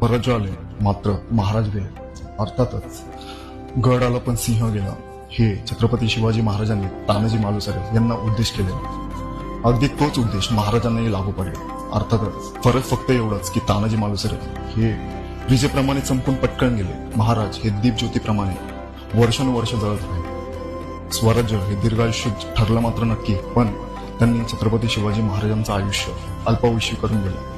स्वराज्य आले मात्र महाराज गेले. अर्थातच गड आला पण सिंह गेला हे छत्रपती शिवाजी महाराजांनी तानाजी मालुसरे यांना उद्देश केले. अगदी तोच उद्देश महाराजांनाही लागू पडले. अर्थातच फरक फक्त एवढाच की तानाजी मालुसरे हे विजेप्रमाणे चमकून पटकन गेले. महाराज हे दीपज्योतीप्रमाणे वर्षानुवर्ष जळत राहिले. स्वराज्य हे दीर्घायुष्य ठरलं मात्र नक्की, पण त्यांनी छत्रपती शिवाजी महाराजांचं आयुष्य अल्पायुषी करून गेलं.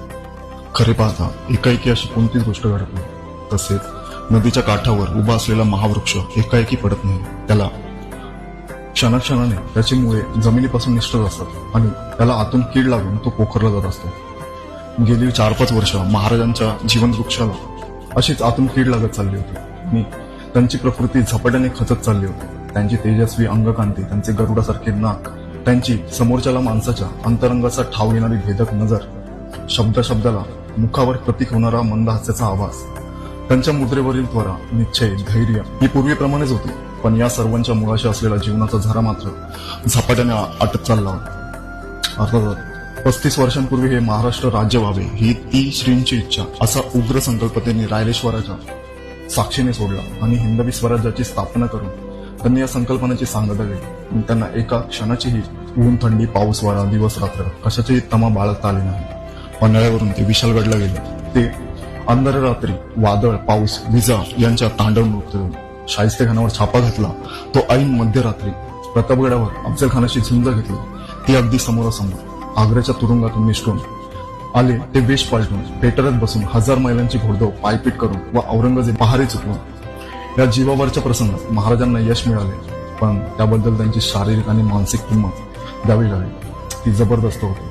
खरे पाहता एकाएकी अशी कोणतीच गोष्ट घडत नाही. तसेच नदीच्या काठावर उभा असलेला महावृक्ष एकाएकी पडत नाही. त्याला क्षणाक्षणाने त्याची मुळे जमिनीपासून निष्ठत असतात आणि त्याला आतून कीड लागून तो पोखरला जात असतो. गेली 4-5 वर्ष महाराजांच्या जीवनवृक्षाला अशीच आतून कीड लागत चालली होती आणि त्यांची प्रकृती झपाट्याने खचत चालली होती. त्यांची तेजस्वी अंगकांती, त्यांचे गरुडासारखे नाक, त्यांची समोरच्याला माणसाच्या अंतरंगाचा ठाव घेणारी भेदक नजर, शब्दाला मुखावर प्रतीक होणारा मंद हास्याचा आवाज, त्यांच्या मुद्रेवरील त्वरा, निश्चय, धैर्य ही पूर्वीप्रमाणेच होती. पण या सर्वांच्या मुळाशी असलेला जीवनाचा झरा मात्र झपाट्याने आटत चालला होता. अर्थात 35 वर्षांपूर्वी हे महाराष्ट्र राज्य व्हावे ही ती श्रींची इच्छा असा उग्र संकल्प त्यांनी रायरेश्वराच्या साक्षीने सोडला आणि हिंदवी स्वराज्याची स्थापना करून त्यांनी या संकल्पनेची सांगता केली. त्यांना एका क्षणाचीही ऊन, थंडी, पाऊस, वारा, दिवस, रात्र कशाचीही तमा बाळगता आली नाही. पन्हाळ्यावरून ते विशालगडला गेले. ते अंधार रात्री वादळ, पाऊस, विजा यांच्या तांडव नृत्य शाहिस्तेखानावर छापा घातला. तो ऐन मध्यरात्री प्रतापगडावर अफजलखानाशी झुंज घेतली. ती अगदी समोरासमोर आग्र्याच्या तुरुंगातून निष्ठून आले. ते वेश पालटून पेटरत बसून 1000 मैलांची घोडदौड पायपीट करून व औरंगजेब पहारे चुकवून या जीवावरच्या प्रसंगात महाराजांना यश मिळाले. पण त्याबद्दल त्यांची शारीरिक आणि मानसिक किंमत द्यावी लागली. ती जबरदस्त होती.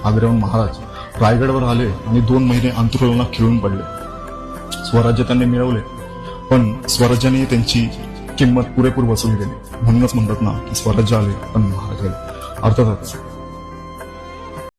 आग्र्याहून महाराज रायगडवर आले आणि 2 महिने अंतरुणात खिळून पडले. स्वराज्य त्यांनी मिळवले, पण स्वराज्याने त्यांची किंमत पुरेपूर वसूल केली. म्हणूनच म्हणतात ना की स्वराज्य आले पण महाराज गेले. अर्थातच